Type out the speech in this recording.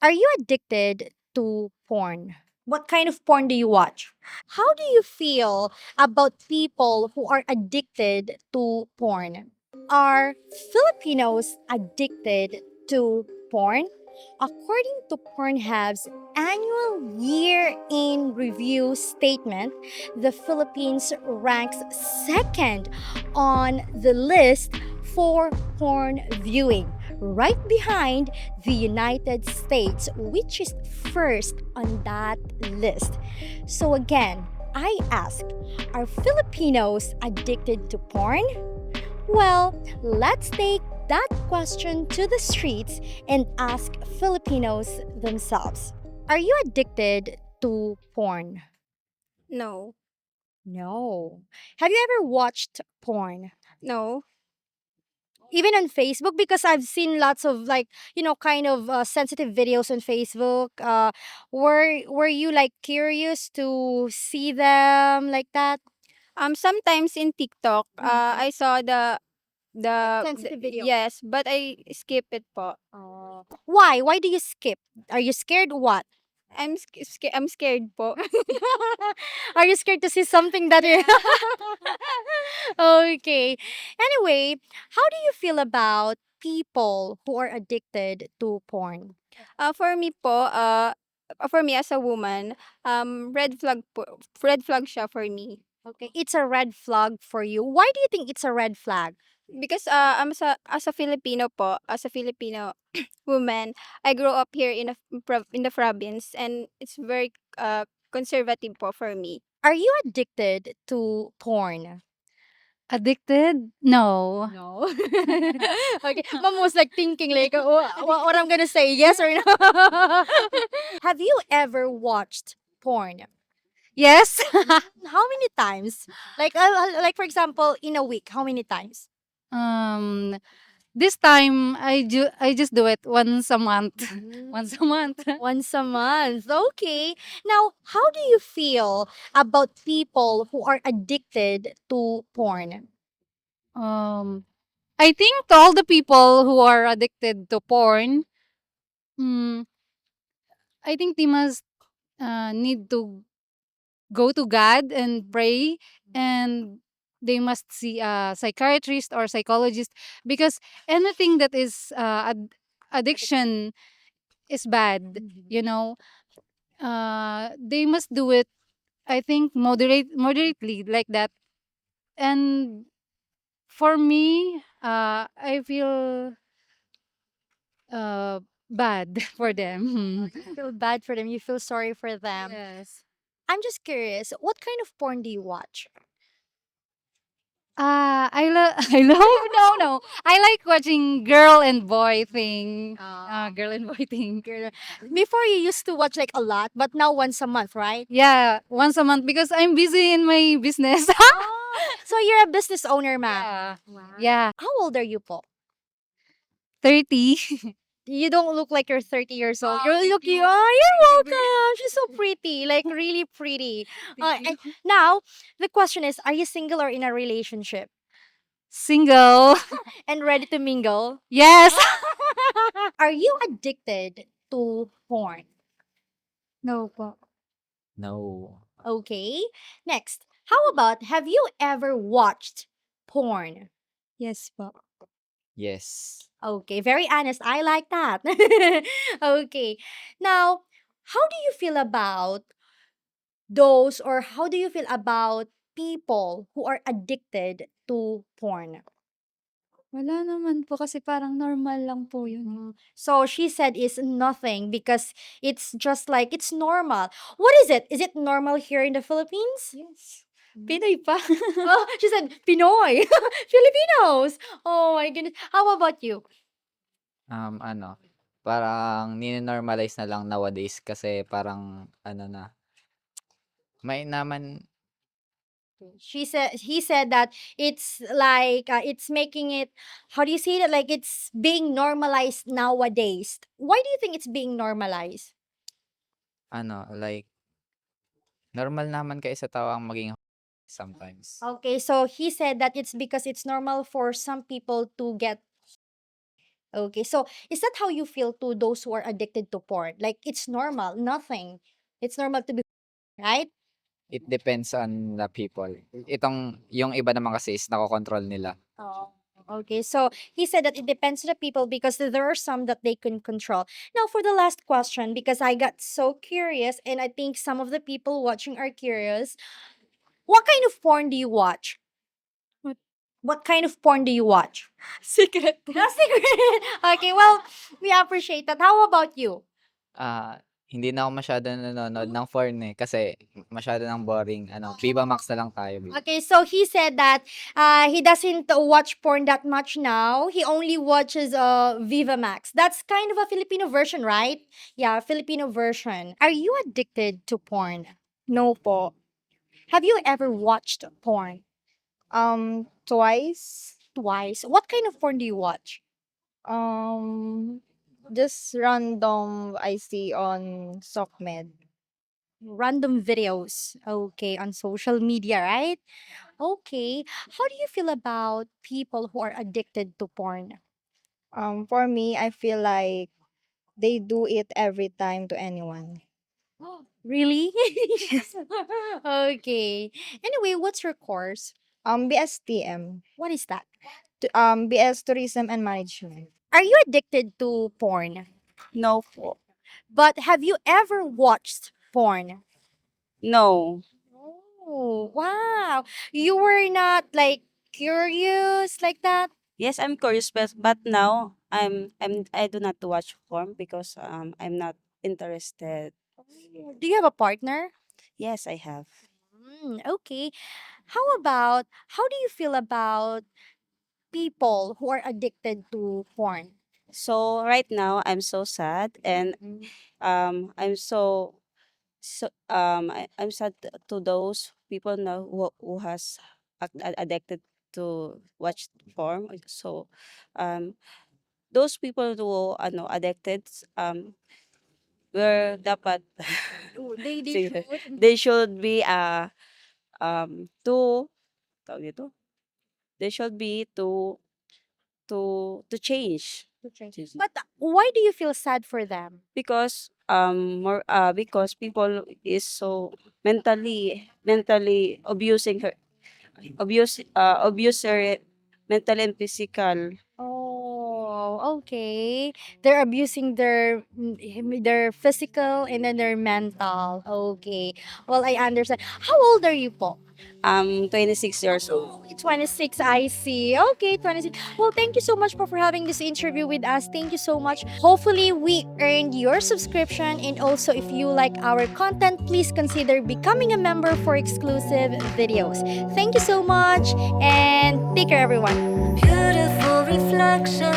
Are you addicted to porn? What kind of porn do you watch? How do you feel about people who are addicted to porn? Are Filipinos addicted to porn? According to Pornhub's annual year in review statement, the Philippines ranks second on the list for porn viewing, right behind the United States, which is first on that list. So, again, I ask, are Filipinos addicted to porn? Well, let's take that question to the streets and ask Filipinos themselves. Are you addicted to porn? No. No. Have you ever watched porn? No. Even on Facebook? Because I've seen lots of like, kind of sensitive videos on Facebook. Were you like curious to see them like that? Sometimes in TikTok, Mhm. I saw Like the sensitive video. yes, but I skip it po. Oh. Why? Why do you skip? Are you scared? What? I'm scared po. Are you scared to see something that you Yeah. Okay. Anyway, how do you feel about people who are addicted to porn? For me po, for me as a woman, red flag siya for me. Okay, it's a red flag for you. Why do you think it's a red flag? Because as a Filipino po, as a Filipino woman, I grew up here in the province, and it's very conservative po for me. Are you addicted to porn? Addicted? No. No. Okay, mom was like thinking like what I'm gonna say, yes or no. Have you ever watched porn? Yes. How many times? Like for example, in a week, how many times? um this time I just do it once a month. Once a month. Once a month. Okay. Now, how do you feel about people who are addicted to porn? um I think to all the people who are addicted to porn, mm, I think they must need to go to God and pray, and they must see a psychiatrist or psychologist, because anything that is addiction is bad, you know. They must do it, I think, moderately, like that. And for me, I feel uh bad for them. You feel bad for them. You feel sorry for them. Yes. I'm just curious, what kind of porn do you watch? I love I love no. I like watching girl and boy thing. Girl and boy thing. Girl, before you used to watch like a lot, but now once a month, right? Yeah, once a month because I'm busy in my business. Oh, so you're a business owner, ma'am. Yeah. Wow. Yeah, How old are you, po? 30. You don't look like you're 30 years old. Wow, You thank look you. you're welcome. She's so pretty, like really pretty. Thank And you. now the question is, are you single or in a relationship Single. and ready to mingle? Yes. Are you addicted to porn? No po. No. Okay. Next, how about have you ever watched porn? Yes po. Yes. Okay, very honest. I like that. Okay. Now, how do you feel about those, or how do you feel about people who are addicted to porn? Wala naman po kasi parang normal lang po yun. So she said it's nothing because it's just like it's normal. What is it? Is it normal here in the Philippines? Yes. Pinoy pa. Oh, she said Pinoy. Filipinos. Oh my goodness. How about you? Ano, parang nini-normalize na lang nowadays kasi parang ano na, may naman He said that it's like it's making it, how do you say that, like it's being normalized nowadays. Why do you think it's being normalized? ano, like normal naman kaya sa tao ang maging sometimes. Okay, so he said that it's because it's normal for some people to get. Okay, so is that how you feel to those who are addicted to porn? Like it's normal, nothing. It's normal to be right? It depends on the people. Yung iba naman kasi is nakokontrol nila. Oh, okay. So he said that it depends on the people because there are some that they can control. Now, for the last question, because I got so curious, and I think some of the people watching are curious, what kind of porn do you watch? What, what kind of porn do you watch? Secret. No, secret. Okay, well, we appreciate that. How about you? Ah, hindi na ako masyadong nanonood ng porn, eh, kasi masyado ng boring, Viva Max na lang tayo. Okay, so he said that he doesn't watch porn that much now. He only watches Viva Max. That's kind of a Filipino version, right? Yeah, Filipino version. Are you addicted to porn? No po. Have you ever watched porn? Twice. Twice. What kind of porn do you watch? Um, just random I see on SocMed. Random videos. Okay, on social media, right? Okay. How do you feel about people who are addicted to porn? For me, I feel like they do it every time to anyone. Really? Okay. Anyway, what's your course? BSTM. What is that? BS Tourism and Management. Are you addicted to porn? No po. But have you ever watched porn? No. Oh, wow. You were not like curious like that? Yes, I'm curious, but now I do not watch porn because I'm not interested. Do you have a partner? Yes, I have. Okay. How do you feel about people who are addicted to porn? So right now I'm so sad and I'm I'm sad to those people now who has addicted to watch porn. So um those people who addicted were dapat Oh, they sige, should. they should be to tawag dito, they should be to change. But why do you feel sad for them? Because because people is so mentally abusing her abuse her mental and physical. Oh, okay. They're abusing their physical and then their mental. Okay. Well, I understand. How old are you po? 26 years old. 26, I see. Okay, 26. Well, thank you so much po for having this interview with us. Thank you so much. Hopefully, we earned your subscription. And also, if you like our content, please consider becoming a member for exclusive videos. Thank you so much and take care, everyone. Beautiful reflection